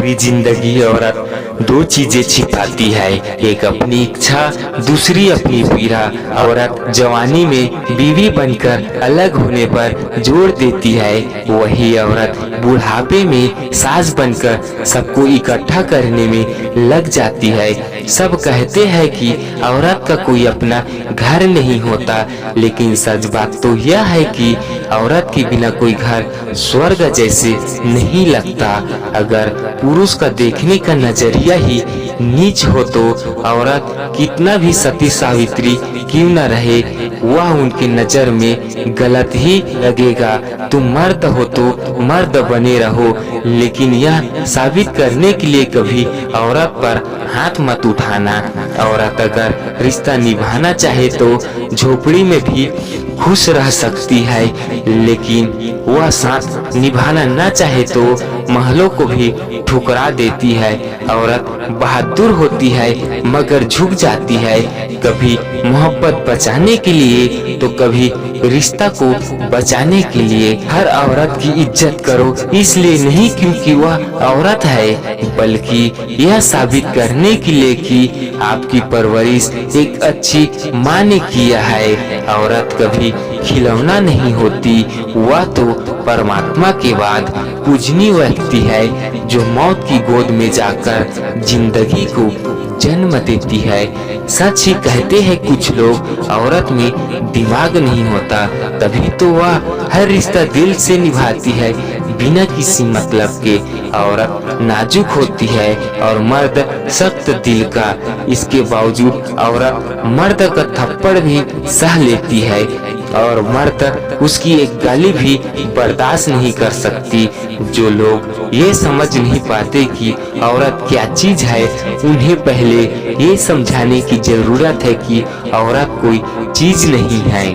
पूरी जिंदगी औरत दो चीजें छिपाती है, एक अपनी इच्छा, दूसरी अपनी पीड़ा। औरत जवानी में बीवी बनकर अलग होने पर जोर देती है, वही औरत बुढ़ापे में सास बनकर सबको इकट्ठा करने में लग जाती है। सब कहते हैं कि औरत का कोई अपना घर नहीं होता, लेकिन सच बात तो यह है कि औरत के बिना कोई घर स्वर्ग जैसे नहीं लगता। अगर पुरुष का देखने का नजरिया ही नीच हो तो औरत कितना भी सती सावित्री क्यों न रहे, वह उनके नजर में गलत ही लगेगा। तुम मर्द हो तो मर्द बने रहो, लेकिन यह साबित करने के लिए कभी औरत पर हाथ मत उठाना। औरत अगर रिश्ता निभाना चाहे तो झोपड़ी में भी खुश रह सकती है, लेकिन वह साथ निभाना न चाहे तो महलों को भी ठुकरा देती है। औरत बहादुर होती है मगर झुक जाती है, कभी मोहब्बत बचाने के लिए तो कभी रिश्ता को बचाने के लिए। हर औरत की इज्जत करो, इसलिए नहीं क्योंकि वह औरत है, बल्कि यह साबित करने के लिए कि आपकी परवरिश एक अच्छी माँ ने किया है। औरत कभी खिलौना नहीं होती, वह तो परमात्मा के बाद पूजनीय व्यक्ति है, जो मौत की गोद में जाकर जिंदगी को जन्म देती है। सच ही कहते हैं कुछ लोग, औरत में दिमाग नहीं होता, तभी तो वह हर रिश्ता दिल से निभाती है बिना किसी मतलब के। औरत नाजुक होती है और मर्द सख्त दिल का, इसके बावजूद औरत मर्द का थप्पड़ भी सह लेती है और मर्द उसकी एक गाली भी बर्दाश्त नहीं कर सकती। जो लोग ये समझ नहीं पाते कि औरत क्या चीज है, उन्हें पहले ये समझाने की जरूरत है कि औरत कोई चीज नहीं है।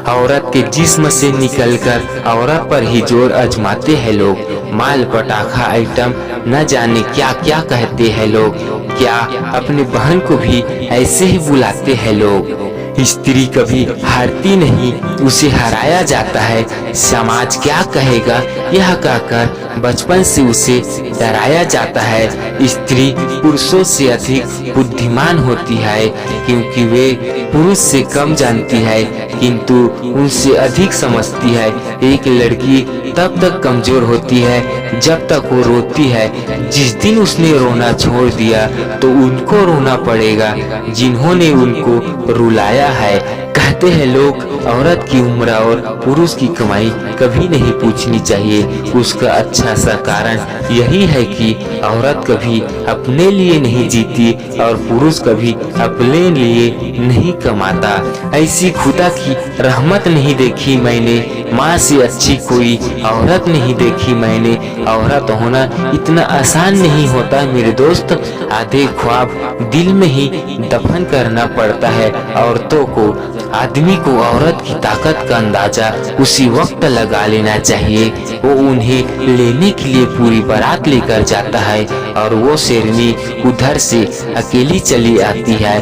औरत के जिस्म से निकलकर औरत पर ही जोर आजमाते हैं लोग। माल पटाखा आइटम न जाने क्या क्या कहते हैं लोग, क्या अपनी बहन को भी ऐसे ही बुलाते हैं लोग। स्त्री कभी हारती नहीं, उसे हराया जाता है। समाज क्या कहेगा यह कहकर बचपन से उसे डराया जाता है। स्त्री पुरुषों से अधिक बुद्धिमान होती है, क्योंकि वे पुरुष से कम जानती है किंतु उनसे अधिक समझती है। एक लड़की तब तक कमजोर होती है जब तक वो रोती है। जिस दिन उसने रोना छोड़ दिया तो उनको रोना पड़ेगा जिन्होंने उनको रुलाया है। कहते हैं लोग, औरत की उम्र और पुरुष की कमाई कभी नहीं पूछनी चाहिए। उसका अच्छा सा कारण यही है कि औरत कभी अपने लिए नहीं जीती और पुरुष कभी अपने लिए नहीं कमाता। ऐसी खुदा की रहमत नहीं देखी मैंने, माँ से अच्छी कोई औरत नहीं देखी मैंने। औरत होना इतना आसान नहीं होता मेरे दोस्त, आधे ख्वाब दिल में ही दफन करना पड़ता है औरतों को। आदमी को औरत की ताकत का अंदाजा उसी वक्त लगा लेना चाहिए। वो उन्हें लेने के लिए पूरी बारात लेकर जाता है और वो शेरनी उधर से अकेली चली आती है।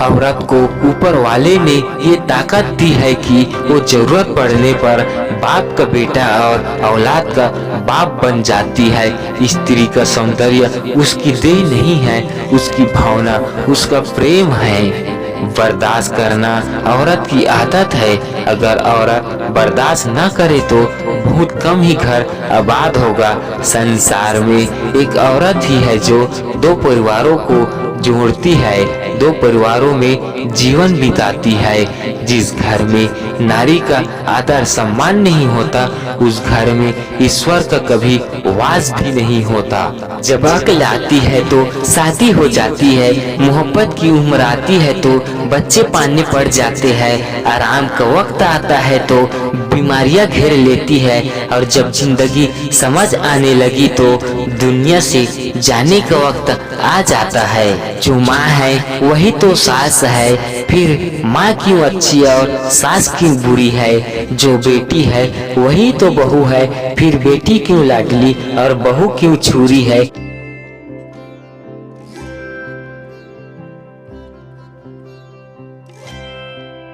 औरत को ऊपर वाले ने ये ताकत दी है कि वो जरूरत पड़ने पर बाप का बेटा और औलाद का बाप बन जाती है। स्त्री का सौंदर्य उसकी देह नहीं है, उसकी भावना, उसका प्रेम है। बर्दाश्त करना औरत की आदत है। अगर औरत बर्दाश्त न करे तो बहुत कम ही घर आबाद होगा। संसार में एक औरत ही है जो दो परिवारों को जोड़ती है, दो परिवारों में जीवन बिताती है। जिस घर में नारी का आदर सम्मान नहीं होता, उस घर में ईश्वर का कभी वास भी नहीं होता। जब अक्ल आती है तो शादी हो जाती है, मोहब्बत की उम्र आती है तो बच्चे पालने पड़ जाते हैं, आराम का वक्त आता है तो बीमारियां घेर लेती है, और जब जिंदगी समझ आने लगी तो दुनिया से जाने का वक्त आ जाता है। जो माँ है वही तो सास है, फिर माँ क्यों अच्छी और सास क्यों बुरी है। जो बेटी है वही तो बहू है, फिर बेटी क्यों लाडली और बहू क्यों छुरी है।